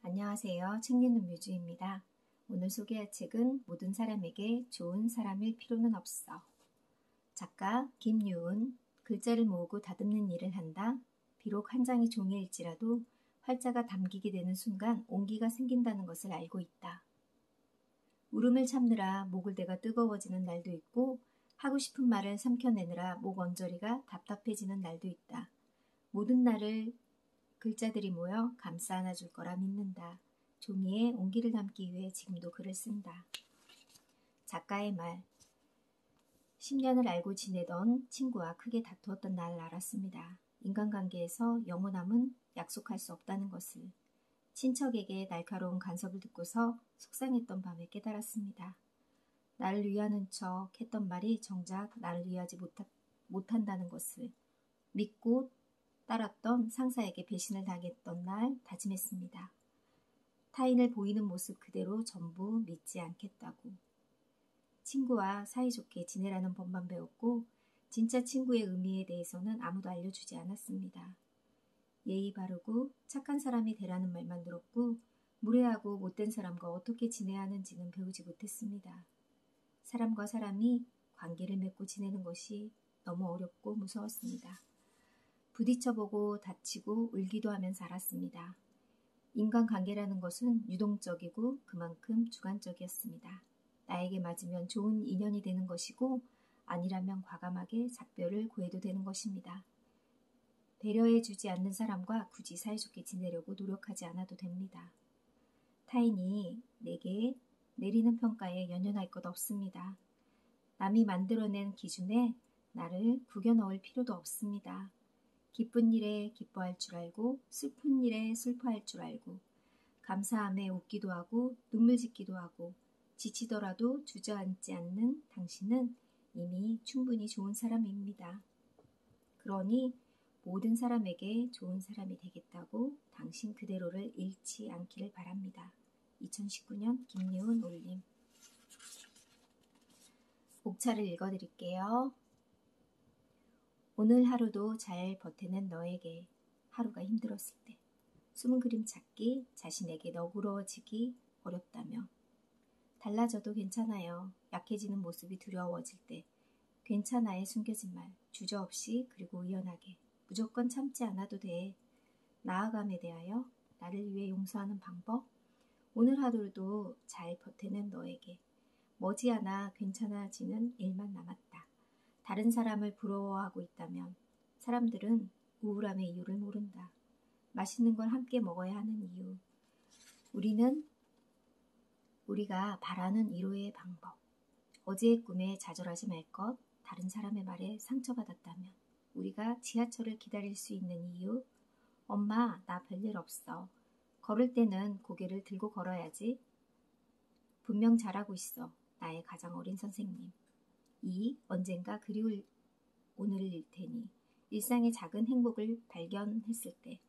안녕하세요. 책 읽는 뮤즈입니다. 오늘 소개할 책은 모든 사람에게 좋은 사람일 필요는 없어. 작가 김유은. 글자를 모으고 다듬는 일을 한다. 비록 한 장이 종이일지라도 활자가 담기게 되는 순간 온기가 생긴다는 것을 알고 있다. 울음을 참느라 목을 대가 뜨거워지는 날도 있고 하고 싶은 말을 삼켜내느라 목 언저리가 답답해지는 날도 있다. 모든 날을 글자들이 모여 감싸 안아줄 거라 믿는다. 종이에 온기를 담기 위해 지금도 글을 쓴다. 작가의 말. 10년을 알고 지내던 친구와 크게 다투었던 날 알았습니다. 인간관계에서 영원함은 약속할 수 없다는 것을. 친척에게 날카로운 간섭을 듣고서 속상했던 밤에 깨달았습니다. 나를 위하는 척 했던 말이 정작 나를 위하지 못한다는 것을. 믿고 따랐던 상사에게 배신을 당했던 날 다짐했습니다. 타인을 보이는 모습 그대로 전부 믿지 않겠다고. 친구와 사이좋게 지내라는 법만 배웠고 진짜 친구의 의미에 대해서는 아무도 알려주지 않았습니다. 예의 바르고 착한 사람이 되라는 말만 들었고 무례하고 못된 사람과 어떻게 지내야 하는지는 배우지 못했습니다. 사람과 사람이 관계를 맺고 지내는 것이 너무 어렵고 무서웠습니다. 부딪혀보고 다치고 울기도 하면서 알았습니다. 인간관계라는 것은 유동적이고 그만큼 주관적이었습니다. 나에게 맞으면 좋은 인연이 되는 것이고 아니라면 과감하게 작별을 구해도 되는 것입니다. 배려해주지 않는 사람과 굳이 사이좋게 지내려고 노력하지 않아도 됩니다. 타인이 내게 내리는 평가에 연연할 것 없습니다. 남이 만들어낸 기준에 나를 구겨 넣을 필요도 없습니다. 기쁜 일에 기뻐할 줄 알고 슬픈 일에 슬퍼할 줄 알고 감사함에 웃기도 하고 눈물 짓기도 하고 지치더라도 주저앉지 않는 당신은 이미 충분히 좋은 사람입니다. 그러니 모든 사람에게 좋은 사람이 되겠다고 당신 그대로를 잃지 않기를 바랍니다. 2019년 김유은 올림. 목차를 읽어드릴게요. 오늘 하루도 잘 버티는 너에게. 하루가 힘들었을 때 숨은 그림 찾기, 자신에게 너그러워지기 어렵다며. 달라져도 괜찮아요. 약해지는 모습이 두려워질 때 괜찮아에 숨겨진 말, 주저없이 그리고 의연하게. 무조건 참지 않아도 돼. 나아감에 대하여 나를 위해 용서하는 방법. 오늘 하루도 잘 버티는 너에게. 머지않아 괜찮아지는 일만 남았다. 다른 사람을 부러워하고 있다면 사람들은 우울함의 이유를 모른다. 맛있는 걸 함께 먹어야 하는 이유. 우리가 바라는 위로의 방법. 어제의 꿈에 좌절하지 말 것. 다른 사람의 말에 상처받았다면 우리가 지하철을 기다릴 수 있는 이유. 엄마, 나 별일 없어. 걸을 때는 고개를 들고 걸어야지. 분명 잘하고 있어. 나의 가장 어린 선생님. 2. 언젠가 그리울 오늘일 테니. 일상의 작은 행복을 발견했을 때.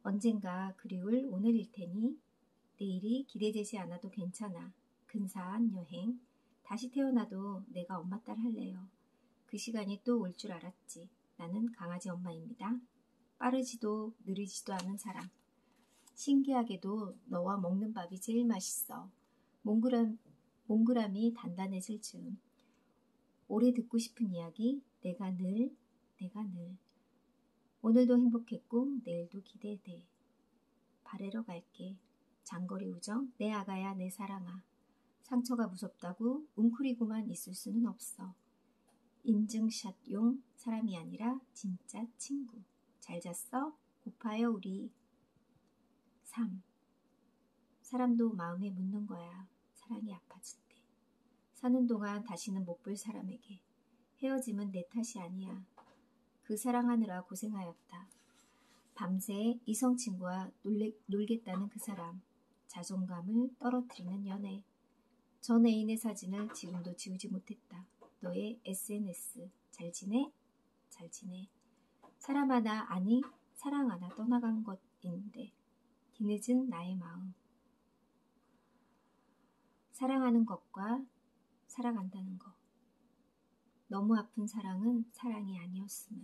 언젠가 그리울 오늘일 테니. 내일이 기대되지 않아도 괜찮아. 근사한 여행. 다시 태어나도 내가 엄마 딸 할래요. 그 시간이 또 올 줄 알았지. 나는 강아지 엄마입니다. 빠르지도 느리지도 않은 사람. 신기하게도 너와 먹는 밥이 제일 맛있어. 몽그람이 단단해질 즈음. 오래 듣고 싶은 이야기. 내가 늘. 오늘도 행복했고 내일도 기대돼. 바래러 갈게. 장거리 우정. 내 아가야 내 사랑아. 상처가 무섭다고 웅크리고만 있을 수는 없어. 인증샷용 사람이 아니라 진짜 친구. 잘 잤어? 고파요 우리. 3. 사람도 마음에 묻는 거야. 사랑이 아파질 때. 사는 동안 다시는 못 볼 사람에게. 헤어짐은 내 탓이 아니야. 그 사랑하느라 고생하였다. 밤새 이성 친구와 놀겠다는 그 사람. 자존감을 떨어뜨리는 연애. 전 애인의 사진을 지금도 지우지 못했다. 너의 SNS. 잘 지내? 잘 지내. 사람 하나, 아니 사랑 하나 떠나간 것인데 뒤늦은 나의 마음. 사랑하는 것과 사랑한다는 것. 너무 아픈 사랑은 사랑이 아니었음을.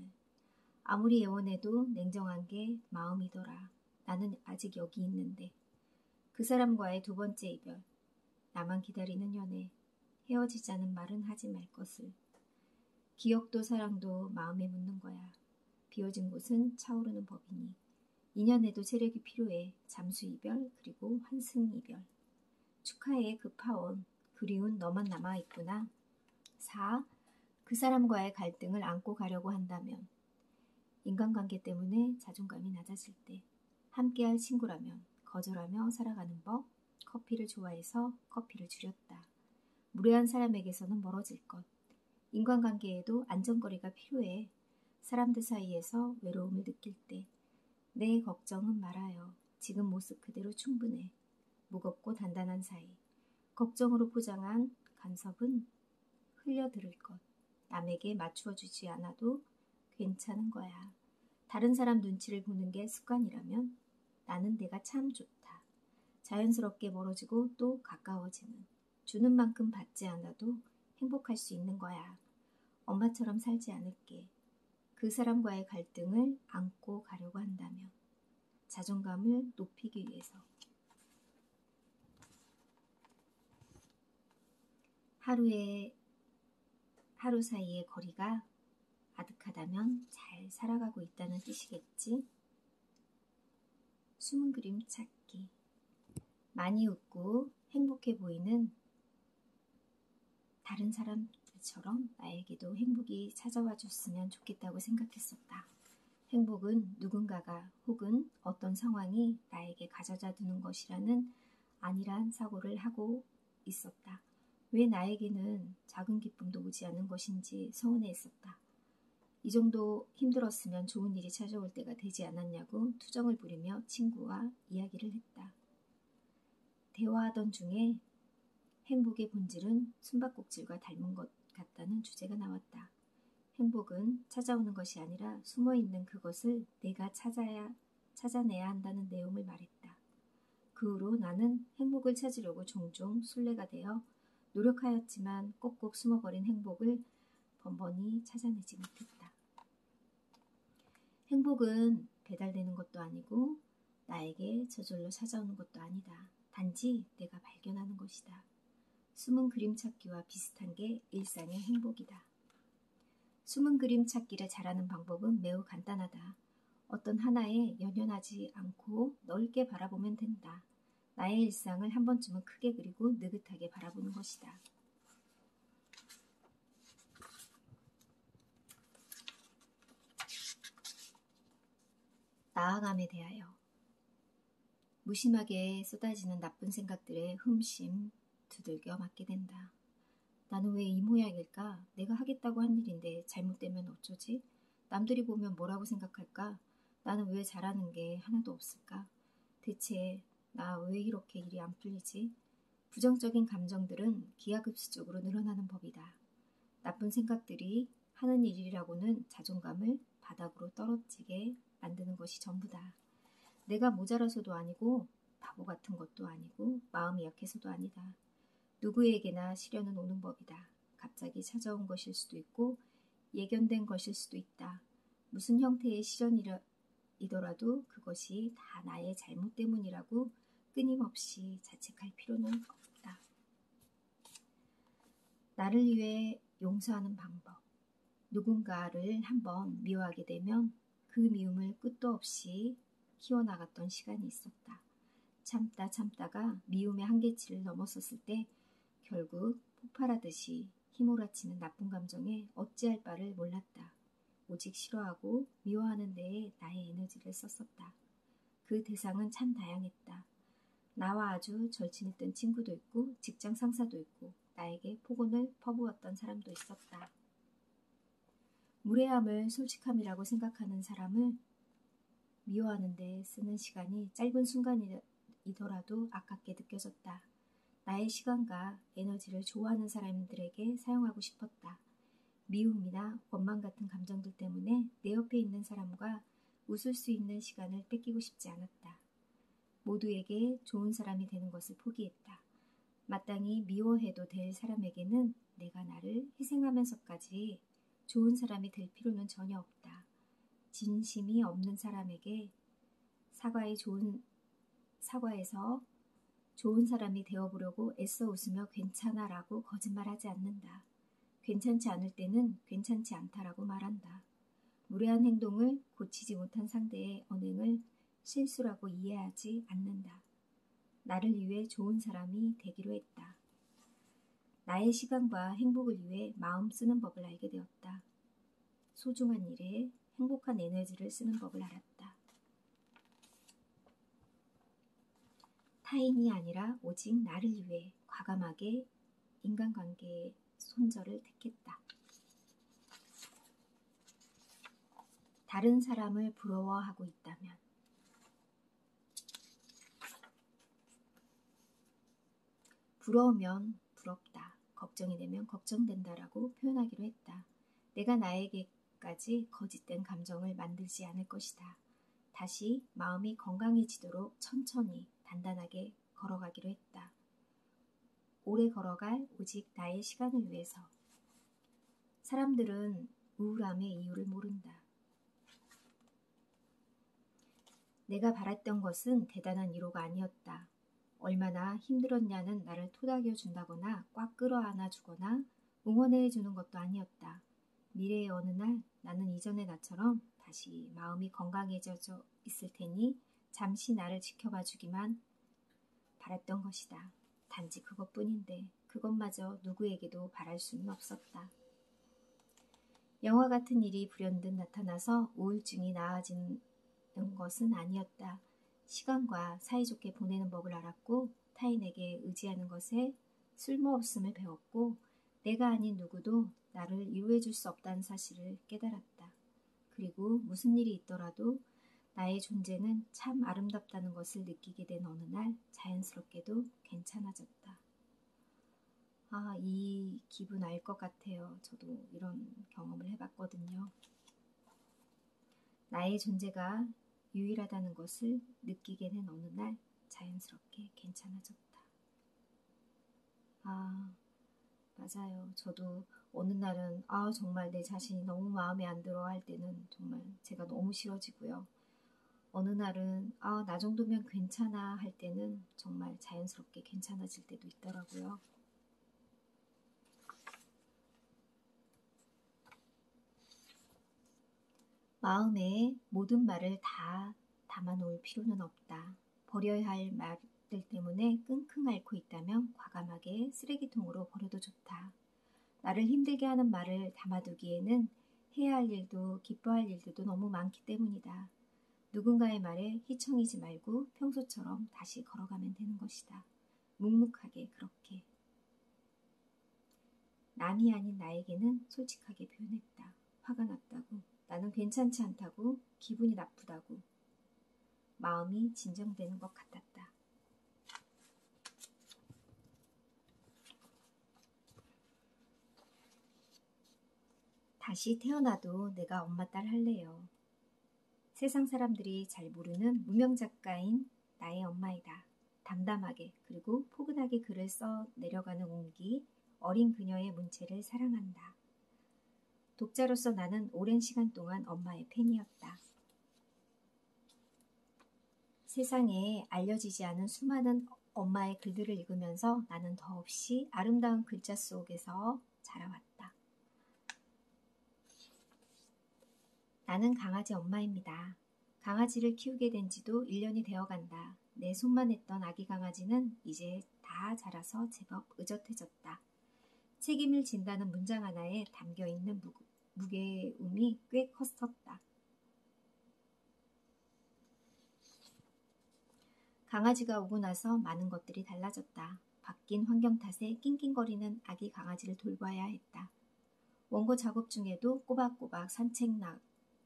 아무리 애원해도 냉정한 게 마음이더라. 나는 아직 여기 있는데. 그 사람과의 두 번째 이별. 나만 기다리는 연애. 헤어지자는 말은 하지 말 것을. 기억도 사랑도 마음에 묻는 거야. 비워진 곳은 차오르는 법이니. 인연에도 체력이 필요해. 잠수 이별 그리고 환승 이별. 축하해 그 파원. 그리운 너만 남아있구나. 4. 그 사람과의 갈등을 안고 가려고 한다면. 인간관계 때문에 자존감이 낮아질 때. 함께할 친구라면 거절하며 살아가는 법. 커피를 좋아해서 커피를 줄였다. 무례한 사람에게서는 멀어질 것. 인간관계에도 안전거리가 필요해. 사람들 사이에서 외로움을 느낄 때. 내 걱정은 말아요. 지금 모습 그대로 충분해. 무겁고 단단한 사이. 걱정으로 포장한 간섭은 흘려들을 것. 남에게 맞추어주지 않아도 괜찮은 거야. 다른 사람 눈치를 보는 게 습관이라면 나는 내가 참 좋다. 자연스럽게 멀어지고 또 가까워지는. 주는 만큼 받지 않아도 행복할 수 있는 거야. 엄마처럼 살지 않을게. 그 사람과의 갈등을 안고 가려고 한다면. 자존감을 높이기 위해서. 하루 사이의 거리가 아득하다면 잘 살아가고 있다는 뜻이겠지. 숨은 그림 찾기. 많이 웃고 행복해 보이는 다른 사람들처럼 나에게도 행복이 찾아와 줬으면 좋겠다고 생각했었다. 행복은 누군가가 혹은 어떤 상황이 나에게 가져다 두는 것이라는 안일한 사고를 하고 있었다. 왜 나에게는 작은 기쁨도 오지 않은 것인지 서운해했었다. 이 정도 힘들었으면 좋은 일이 찾아올 때가 되지 않았냐고 투정을 부리며 친구와 이야기를 했다. 대화하던 중에 행복의 본질은 숨바꼭질과 닮은 것 같다는 주제가 나왔다. 행복은 찾아오는 것이 아니라 숨어있는 그것을 내가 찾아내야 한다는 내용을 말했다. 그 후로 나는 행복을 찾으려고 종종 술래가 되어 노력하였지만 꼭꼭 숨어버린 행복을 번번이 찾아내지 못했다. 행복은 배달되는 것도 아니고 나에게 저절로 찾아오는 것도 아니다. 단지 내가 발견하는 것이다. 숨은 그림 찾기와 비슷한 게 일상의 행복이다. 숨은 그림 찾기를 잘하는 방법은 매우 간단하다. 어떤 하나에 연연하지 않고 넓게 바라보면 된다. 나의 일상을 한 번쯤은 크게 그리고 느긋하게 바라보는 것이다. 나아감에 대하여. 무심하게 쏟아지는 나쁜 생각들에 흠씬 두들겨 맞게 된다. 나는 왜 이 모양일까? 내가 하겠다고 한 일인데 잘못되면 어쩌지? 남들이 보면 뭐라고 생각할까? 나는 왜 잘하는 게 하나도 없을까? 대체 나 왜 이렇게 일이 안 풀리지? 부정적인 감정들은 기하급수적으로 늘어나는 법이다. 나쁜 생각들이 하는 일이라고는 자존감을 바닥으로 떨어지게 만드는 것이 전부다. 내가 모자라서도 아니고 바보 같은 것도 아니고 마음이 약해서도 아니다. 누구에게나 시련은 오는 법이다. 갑자기 찾아온 것일 수도 있고 예견된 것일 수도 있다. 무슨 형태의 시련이더라도 그것이 다 나의 잘못 때문이라고 끊임없이 자책할 필요는 없다. 나를 위해 용서하는 방법. 누군가를 한번 미워하게 되면 그 미움을 끝도 없이 키워나갔던 시간이 있었다. 참다가 미움의 한계치를 넘어섰을 때 결국 폭발하듯이 휘몰아치는 나쁜 감정에 어찌할 바를 몰랐다. 오직 싫어하고 미워하는 데에 나의 에너지를 썼었다. 그 대상은 참 다양했다. 나와 아주 절친했던 친구도 있고 직장 상사도 있고 나에게 폭언을 퍼부었던 사람도 있었다. 무례함을 솔직함이라고 생각하는 사람을 미워하는 데 쓰는 시간이 짧은 순간이더라도 아깝게 느껴졌다. 나의 시간과 에너지를 좋아하는 사람들에게 사용하고 싶었다. 미움이나 원망 같은 감정들 때문에 내 옆에 있는 사람과 웃을 수 있는 시간을 뺏기고 싶지 않았다. 모두에게 좋은 사람이 되는 것을 포기했다. 마땅히 미워해도 될 사람에게는 내가 나를 희생하면서까지 좋은 사람이 될 필요는 전혀 없다. 진심이 없는 사람에게 사과에서 좋은 사람이 되어보려고 애써 웃으며 괜찮아 라고 거짓말하지 않는다. 괜찮지 않을 때는 괜찮지 않다라고 말한다. 무례한 행동을 고치지 못한 상대의 언행을 실수라고 이해하지 않는다. 나를 위해 좋은 사람이 되기로 했다. 나의 시간과 행복을 위해 마음 쓰는 법을 알게 되었다. 소중한 일에 행복한 에너지를 쓰는 법을 알았다. 타인이 아니라 오직 나를 위해 과감하게 인간관계의 손절을 택했다. 다른 사람을 부러워하고 있다면 부러우면 부럽다, 걱정이 되면 걱정된다라고 표현하기로 했다. 내가 나에게까지 거짓된 감정을 만들지 않을 것이다. 다시 마음이 건강해지도록 천천히 단단하게 걸어가기로 했다. 오래 걸어갈 오직 나의 시간을 위해서. 사람들은 우울함의 이유를 모른다. 내가 바랐던 것은 대단한 위로가 아니었다. 얼마나 힘들었냐는 나를 토닥여 준다거나 꽉 끌어안아 주거나 응원해 주는 것도 아니었다. 미래의 어느 날 나는 이전의 나처럼 다시 마음이 건강해져 있을 테니 잠시 나를 지켜봐 주기만 바랐던 것이다. 단지 그것뿐인데 그것마저 누구에게도 바랄 수는 없었다. 영화 같은 일이 불현듯 나타나서 우울증이 나아지는 것은 아니었다. 시간과 사이좋게 보내는 법을 알았고 타인에게 의지하는 것에 쓸모없음을 배웠고 내가 아닌 누구도 나를 위로해 줄 수 없다는 사실을 깨달았다. 그리고 무슨 일이 있더라도 나의 존재는 참 아름답다는 것을 느끼게 된 어느 날 자연스럽게도 괜찮아졌다. 이 기분 알 것 같아요. 저도 이런 경험을 해봤거든요. 나의 존재가 유일하다는 것을 느끼게 된 어느 날 자연스럽게 괜찮아졌다. 맞아요. 저도 어느 날은 정말 내 자신이 너무 마음에 안 들어 할 때는 정말 제가 너무 싫어지고요. 어느 날은 나 정도면 괜찮아 할 때는 정말 자연스럽게 괜찮아질 때도 있더라고요. 마음에 모든 말을 다 담아놓을 필요는 없다. 버려야 할 말들 때문에 끙끙 앓고 있다면 과감하게 쓰레기통으로 버려도 좋다. 나를 힘들게 하는 말을 담아두기에는 해야 할 일도 기뻐할 일들도 너무 많기 때문이다. 누군가의 말에 휘청이지 말고 평소처럼 다시 걸어가면 되는 것이다. 묵묵하게 그렇게. 남이 아닌 나에게는 솔직하게 표현했다. 화가 났다고. 나는 괜찮지 않다고. 기분이 나쁘다고. 마음이 진정되는 것 같았다. 다시 태어나도 내가 엄마 딸 할래요. 세상 사람들이 잘 모르는 무명 작가인 나의 엄마이다. 담담하게 그리고 포근하게 글을 써 내려가는 온기, 어린 그녀의 문체를 사랑한다. 독자로서 나는 오랜 시간 동안 엄마의 팬이었다. 세상에 알려지지 않은 수많은 엄마의 글들을 읽으면서 나는 더없이 아름다운 글자 속에서 자라왔다. 나는 강아지 엄마입니다. 강아지를 키우게 된 지도 1년이 되어간다. 내 손만 했던 아기 강아지는 이제 다 자라서 제법 의젓해졌다. 책임을 진다는 문장 하나에 담겨있는 무게움이 꽤 컸었다. 강아지가 오고 나서 많은 것들이 달라졌다. 바뀐 환경 탓에 낑낑거리는 아기 강아지를 돌봐야 했다. 원고 작업 중에도 꼬박꼬박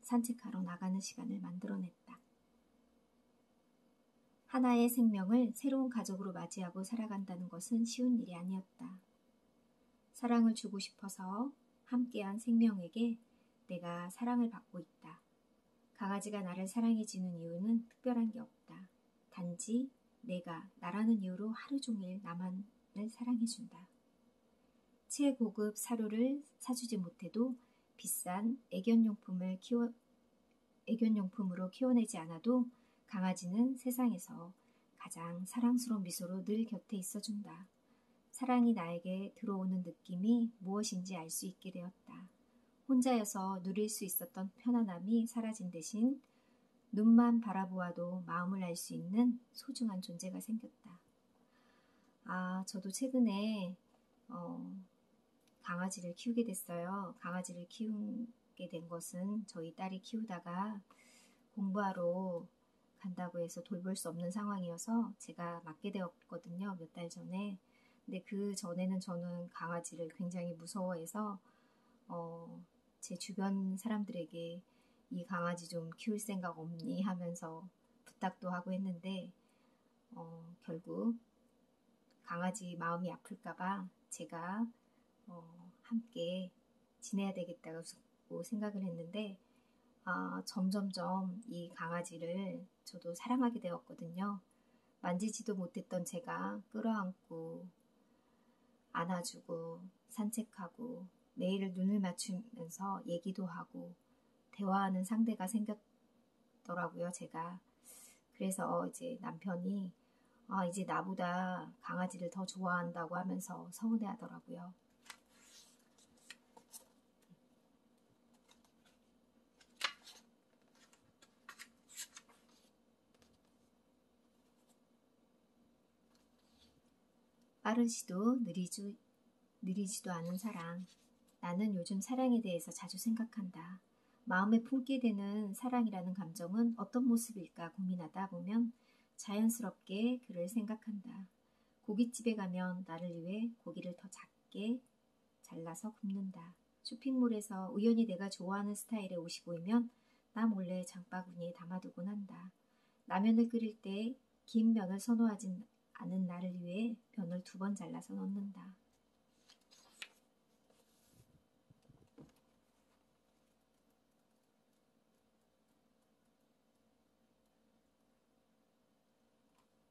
산책하러 나가는 시간을 만들어냈다. 하나의 생명을 새로운 가족으로 맞이하고 살아간다는 것은 쉬운 일이 아니었다. 사랑을 주고 싶어서 함께한 생명에게 내가 사랑을 받고 있다. 강아지가 나를 사랑해주는 이유는 특별한 게 없다. 단지 내가 나라는 이유로 하루 종일 나만을 사랑해준다. 최고급 사료를 사주지 못해도 비싼 애견용품으로 키워내지 않아도 강아지는 세상에서 가장 사랑스러운 미소로 늘 곁에 있어준다. 사랑이 나에게 들어오는 느낌이 무엇인지 알 수 있게 되었다. 혼자여서 누릴 수 있었던 편안함이 사라진 대신 눈만 바라보아도 마음을 알 수 있는 소중한 존재가 생겼다. 저도 최근에 강아지를 키우게 됐어요. 강아지를 키우게 된 것은 저희 딸이 키우다가 공부하러 간다고 해서 돌볼 수 없는 상황이어서 제가 맡게 되었거든요. 몇 달 전에. 근데 그 전에는 저는 강아지를 굉장히 무서워해서 제 주변 사람들에게 이 강아지 좀 키울 생각 없니 하면서 부탁도 하고 했는데 결국 강아지 마음이 아플까봐 제가 함께 지내야 되겠다고 생각을 했는데 점점점 이 강아지를 저도 사랑하게 되었거든요. 만지지도 못했던 제가 끌어안고 안아주고 산책하고 매일 눈을 맞추면서 얘기도 하고 대화하는 상대가 생겼더라고요, 제가. 그래서 이제 남편이 이제 나보다 강아지를 더 좋아한다고 하면서 서운해 하더라고요. 빠르지도 느리지도 않은 사랑. 나는 요즘 사랑에 대해서 자주 생각한다. 마음에 품게 되는 사랑이라는 감정은 어떤 모습일까 고민하다 보면 자연스럽게 그를 생각한다. 고깃집에 가면 나를 위해 고기를 더 작게 잘라서 굽는다. 쇼핑몰에서 우연히 내가 좋아하는 스타일의 옷이 보이면 나 몰래 장바구니에 담아두곤 한다. 라면을 끓일 때 긴 면을 선호하진 않은 나를 위해 면을 2번 잘라서 넣는다.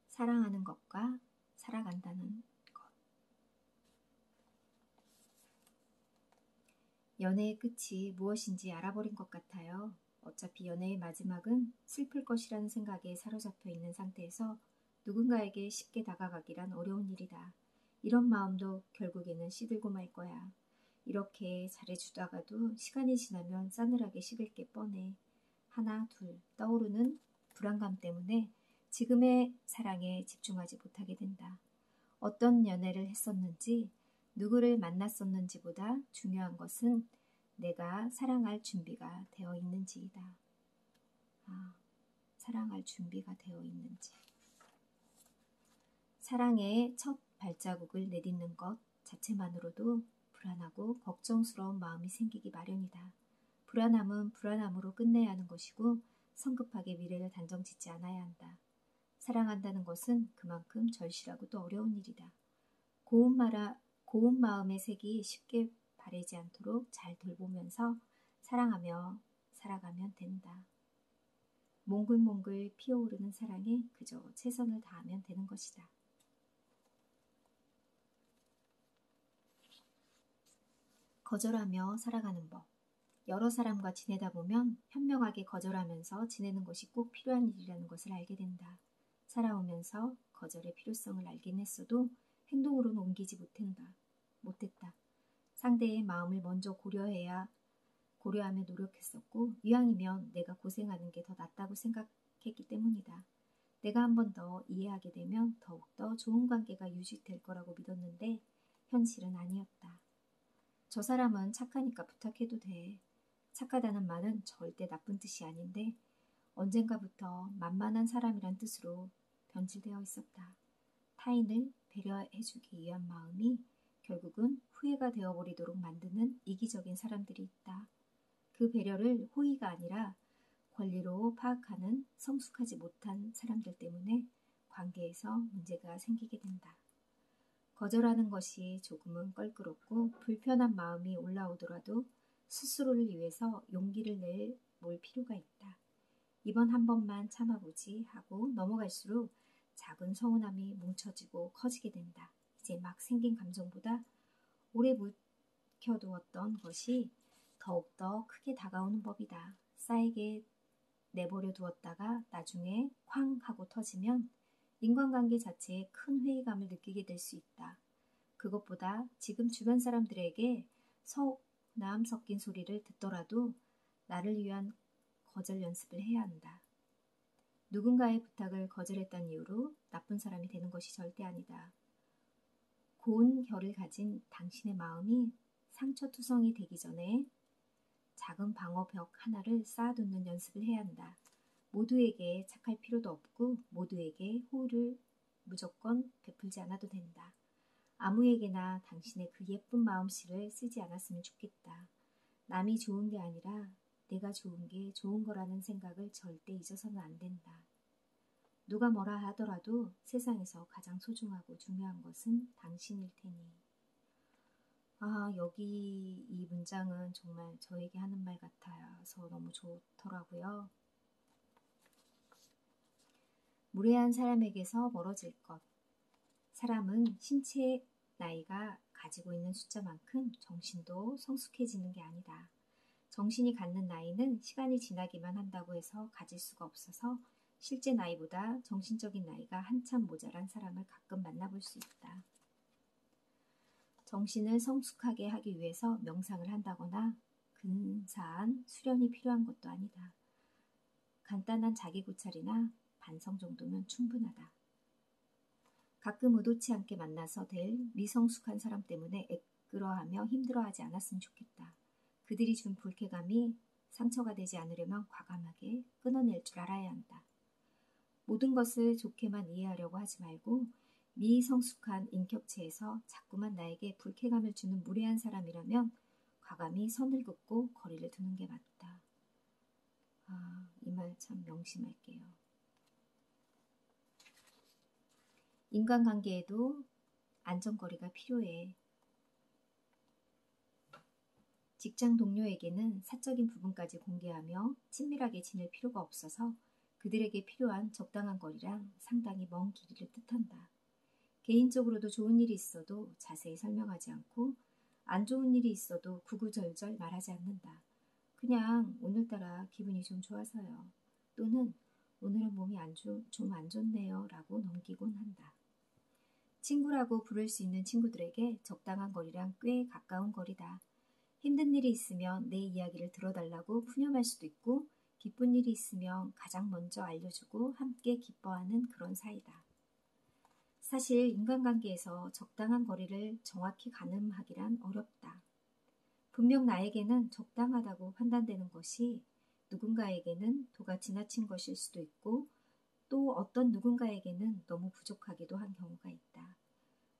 사랑하는 것과 살아간다는 것. 연애의 끝이 무엇인지 알아버린 것 같아요. 어차피 연애의 마지막은 슬플 것이라는 생각에 사로잡혀 있는 상태에서 누군가에게 쉽게 다가가기란 어려운 일이다. 이런 마음도 결국에는 시들고 말 거야. 이렇게 잘해주다가도 시간이 지나면 싸늘하게 식을 게 뻔해. 하나, 둘 떠오르는 불안감 때문에 지금의 사랑에 집중하지 못하게 된다. 어떤 연애를 했었는지, 누구를 만났었는지보다 중요한 것은 내가 사랑할 준비가 되어 있는지이다. 사랑할 준비가 되어 있는지. 사랑의 첫 발자국을 내딛는 것 자체만으로도 불안하고 걱정스러운 마음이 생기기 마련이다. 불안함은 불안함으로 끝내야 하는 것이고 성급하게 미래를 단정짓지 않아야 한다. 사랑한다는 것은 그만큼 절실하고 또 어려운 일이다. 고운 마음의 색이 쉽게 바래지 않도록 잘 돌보면서 사랑하며 살아가면 된다. 몽글몽글 피어오르는 사랑에 그저 최선을 다하면 되는 것이다. 거절하며 살아가는 법. 여러 사람과 지내다 보면 현명하게 거절하면서 지내는 것이 꼭 필요한 일이라는 것을 알게 된다. 살아오면서 거절의 필요성을 알긴 했어도 행동으로는 옮기지 못했다. 상대의 마음을 먼저 고려하며 노력했었고 이왕이면 내가 고생하는 게 더 낫다고 생각했기 때문이다. 내가 한 번 더 이해하게 되면 더욱더 좋은 관계가 유지될 거라고 믿었는데 현실은 아니었다. 저 사람은 착하니까 부탁해도 돼. 착하다는 말은 절대 나쁜 뜻이 아닌데 언젠가부터 만만한 사람이란 뜻으로 변질되어 있었다. 타인을 배려해주기 위한 마음이 결국은 후회가 되어버리도록 만드는 이기적인 사람들이 있다. 그 배려를 호의가 아니라 권리로 파악하는 성숙하지 못한 사람들 때문에 관계에서 문제가 생기게 된다. 거절하는 것이 조금은 껄끄럽고 불편한 마음이 올라오더라도 스스로를 위해서 용기를 내볼 필요가 있다. 이번 한 번만 참아보지 하고 넘어갈수록 작은 서운함이 뭉쳐지고 커지게 된다. 이제 막 생긴 감정보다 오래 묵혀두었던 것이 더욱더 크게 다가오는 법이다. 쌓이게 내버려 두었다가 나중에 쾅 하고 터지면 인간관계 자체에 큰 회의감을 느끼게 될 수 있다. 그것보다 지금 주변 사람들에게 서운함 섞인 소리를 듣더라도 나를 위한 거절 연습을 해야 한다. 누군가의 부탁을 거절했다는 이유로 나쁜 사람이 되는 것이 절대 아니다. 고운 결을 가진 당신의 마음이 상처투성이 되기 전에 작은 방어벽 하나를 쌓아두는 연습을 해야 한다. 모두에게 착할 필요도 없고 모두에게 호의를 무조건 베풀지 않아도 된다. 아무에게나 당신의 그 예쁜 마음씨를 쓰지 않았으면 좋겠다. 남이 좋은 게 아니라 내가 좋은 게 좋은 거라는 생각을 절대 잊어서는 안 된다. 누가 뭐라 하더라도 세상에서 가장 소중하고 중요한 것은 당신일 테니. 여기 이 문장은 정말 저에게 하는 말 같아서 너무 좋더라고요. 무례한 사람에게서 멀어질 것. 사람은 신체의 나이가 가지고 있는 숫자만큼 정신도 성숙해지는 게 아니다. 정신이 갖는 나이는 시간이 지나기만 한다고 해서 가질 수가 없어서 실제 나이보다 정신적인 나이가 한참 모자란 사람을 가끔 만나볼 수 있다. 정신을 성숙하게 하기 위해서 명상을 한다거나 근사한 수련이 필요한 것도 아니다. 간단한 자기고찰이나 반성 정도면 충분하다. 가끔 의도치 않게 만나서 될 미성숙한 사람 때문에 애끌어하며 힘들어하지 않았으면 좋겠다. 그들이 준 불쾌감이 상처가 되지 않으려면 과감하게 끊어낼 줄 알아야 한다. 모든 것을 좋게만 이해하려고 하지 말고 미성숙한 인격체에서 자꾸만 나에게 불쾌감을 주는 무례한 사람이라면 과감히 선을 긋고 거리를 두는 게 맞다. 이 말 참 명심할게요. 인간관계에도 안전거리가 필요해. 직장 동료에게는 사적인 부분까지 공개하며 친밀하게 지낼 필요가 없어서 그들에게 필요한 적당한 거리랑 상당히 먼 길이를 뜻한다. 개인적으로도 좋은 일이 있어도 자세히 설명하지 않고 안 좋은 일이 있어도 구구절절 말하지 않는다. 그냥 오늘따라 기분이 좀 좋아서요. 또는 오늘은 몸이 좀 안 좋네요 라고 넘기곤 한다. 친구라고 부를 수 있는 친구들에게 적당한 거리랑 꽤 가까운 거리다. 힘든 일이 있으면 내 이야기를 들어달라고 푸념할 수도 있고 기쁜 일이 있으면 가장 먼저 알려주고 함께 기뻐하는 그런 사이다. 사실 인간관계에서 적당한 거리를 정확히 가늠하기란 어렵다. 분명 나에게는 적당하다고 판단되는 것이 누군가에게는 도가 지나친 것일 수도 있고 또 어떤 누군가에게는 너무 부족하기도 한 경우가 있다.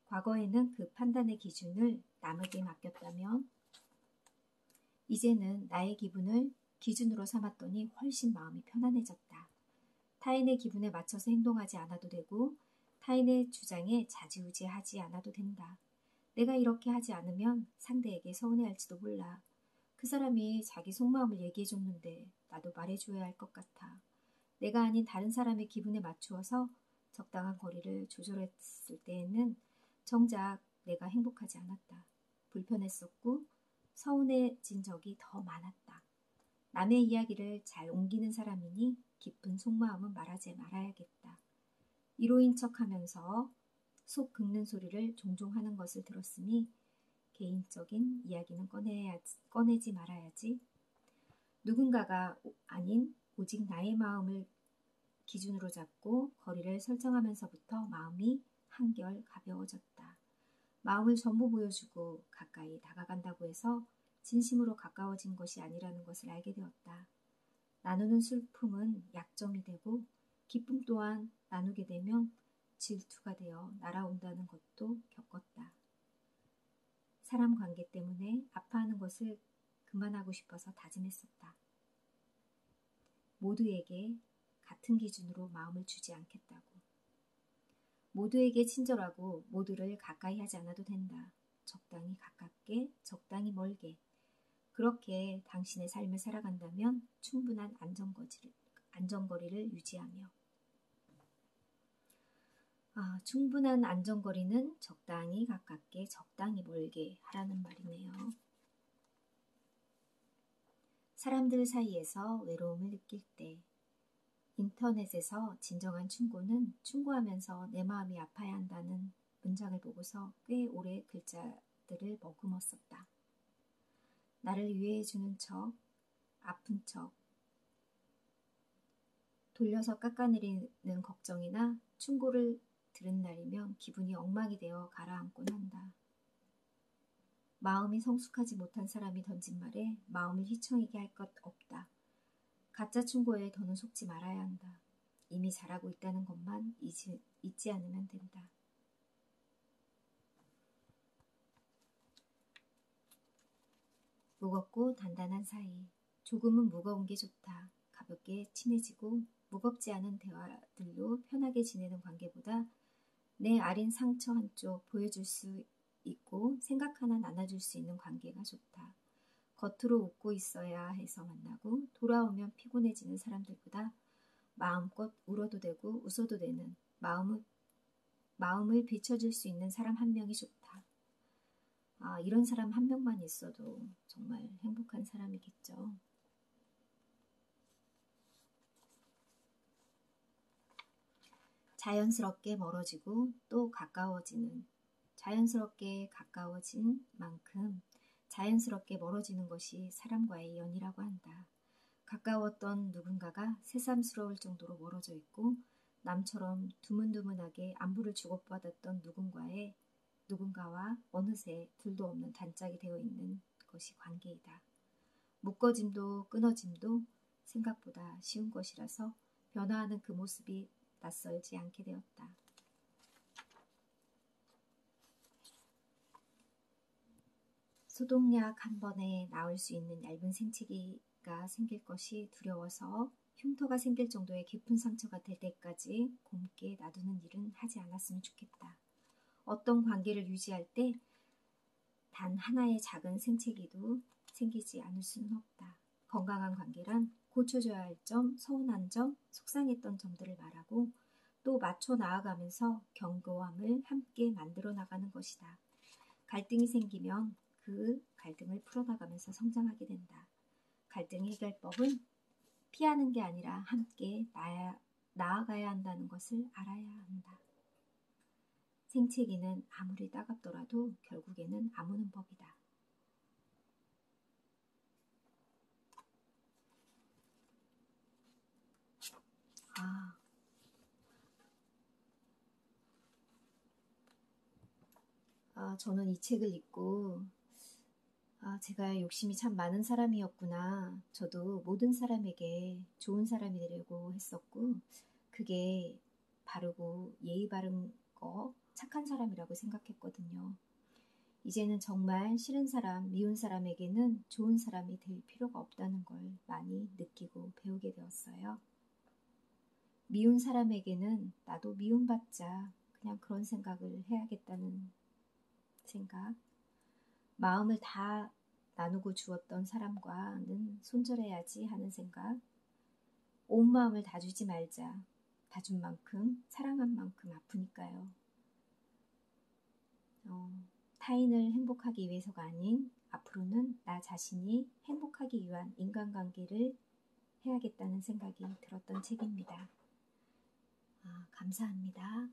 과거에는 그 판단의 기준을 남에게 맡겼다면 이제는 나의 기분을 기준으로 삼았더니 훨씬 마음이 편안해졌다. 타인의 기분에 맞춰서 행동하지 않아도 되고 타인의 주장에 좌지우지하지 않아도 된다. 내가 이렇게 하지 않으면 상대에게 서운해할지도 몰라. 그 사람이 자기 속마음을 얘기해줬는데 나도 말해줘야 할 것 같아. 내가 아닌 다른 사람의 기분에 맞추어서 적당한 거리를 조절했을 때에는 정작 내가 행복하지 않았다. 불편했었고 서운해진 적이 더 많았다. 남의 이야기를 잘 옮기는 사람이니 깊은 속마음은 말하지 말아야겠다. 이로인 척하면서 속 긁는 소리를 종종 하는 것을 들었으니 개인적인 이야기는 꺼내지 말아야지. 누군가가 아닌 오직 나의 마음을 기준으로 잡고 거리를 설정하면서부터 마음이 한결 가벼워졌다. 마음을 전부 보여주고 가까이 다가간다고 해서 진심으로 가까워진 것이 아니라는 것을 알게 되었다. 나누는 슬픔은 약점이 되고 기쁨 또한 나누게 되면 질투가 되어 날아온다는 것도 겪었다. 사람 관계 때문에 아파하는 것을 그만하고 싶어서 다짐했었다. 모두에게 같은 기준으로 마음을 주지 않겠다고. 모두에게 친절하고 모두를 가까이 하지 않아도 된다. 적당히 가깝게, 적당히 멀게. 그렇게 당신의 삶을 살아간다면 충분한 안전거리를 유지하며 충분한 안전거리는 적당히 가깝게, 적당히 멀게 하라는 말이네요. 사람들 사이에서 외로움을 느낄 때 인터넷에서 진정한 충고는 충고하면서 내 마음이 아파야 한다는 문장을 보고서 꽤 오래 글자들을 머금었었다. 나를 위해해주는 척, 아픈 척, 돌려서 깎아내리는 걱정이나 충고를 들은 날이면 기분이 엉망이 되어 가라앉곤 한다. 마음이 성숙하지 못한 사람이 던진 말에 마음을 휘청이게 할 것 없다. 가짜 충고에 더는 속지 말아야 한다. 이미 잘하고 있다는 것만 잊지 않으면 된다. 무겁고 단단한 사이. 조금은 무거운 게 좋다. 가볍게 친해지고 무겁지 않은 대화들로 편하게 지내는 관계보다 내 아린 상처 한쪽 보여줄 수 있고 생각 하나 나눠줄 수 있는 관계가 좋다. 겉으로 웃고 있어야 해서 만나고 돌아오면 피곤해지는 사람들보다 마음껏 울어도 되고 웃어도 되는 마음을 비춰줄 수 있는 사람 한 명이 좋다. 이런 사람 한 명만 있어도 정말 행복한 사람이겠죠. 자연스럽게 멀어지고 또 가까워지는, 자연스럽게 가까워진 만큼 자연스럽게 멀어지는 것이 사람과의 연이라고 한다. 가까웠던 누군가가 새삼스러울 정도로 멀어져 있고 남처럼 두문두문하게 안부를 주고받았던 누군가와 어느새 둘도 없는 단짝이 되어 있는 것이 관계이다. 묶어짐도 끊어짐도 생각보다 쉬운 것이라서 변화하는 그 모습이 낯설지 않게 되었다. 소독약 한 번에 나올 수 있는 얇은 생채기가 생길 것이 두려워서 흉터가 생길 정도의 깊은 상처가 될 때까지 곰게 놔두는 일은 하지 않았으면 좋겠다. 어떤 관계를 유지할 때 단 하나의 작은 생채기도 생기지 않을 수는 없다. 건강한 관계란 고쳐줘야 할 점, 서운한 점, 속상했던 점들을 말하고 또 맞춰 나아가면서 견고함을 함께 만들어 나가는 것이다. 갈등이 생기면 그 갈등을 풀어나가면서 성장하게 된다. 갈등 해결법은 피하는 게 아니라 함께 나아가야 한다는 것을 알아야 한다. 생채기는 아무리 따갑더라도 결국에는 아무는 법이다. 저는 이 책을 읽고 제가 욕심이 참 많은 사람이었구나. 저도 모든 사람에게 좋은 사람이 되려고 했었고 그게 바르고 예의 바른 거, 착한 사람이라고 생각했거든요. 이제는 정말 싫은 사람, 미운 사람에게는 좋은 사람이 될 필요가 없다는 걸 많이 느끼고 배우게 되었어요. 미운 사람에게는 나도 미움받자 그냥 그런 생각을 해야겠다는 생각, 마음을 다 나누고 주었던 사람과는 손절해야지 하는 생각, 온 마음을 다 주지 말자. 다 준 만큼, 사랑한 만큼 아프니까요. 타인을 행복하기 위해서가 아닌 앞으로는 나 자신이 행복하기 위한 인간관계를 해야겠다는 생각이 들었던 책입니다. 감사합니다.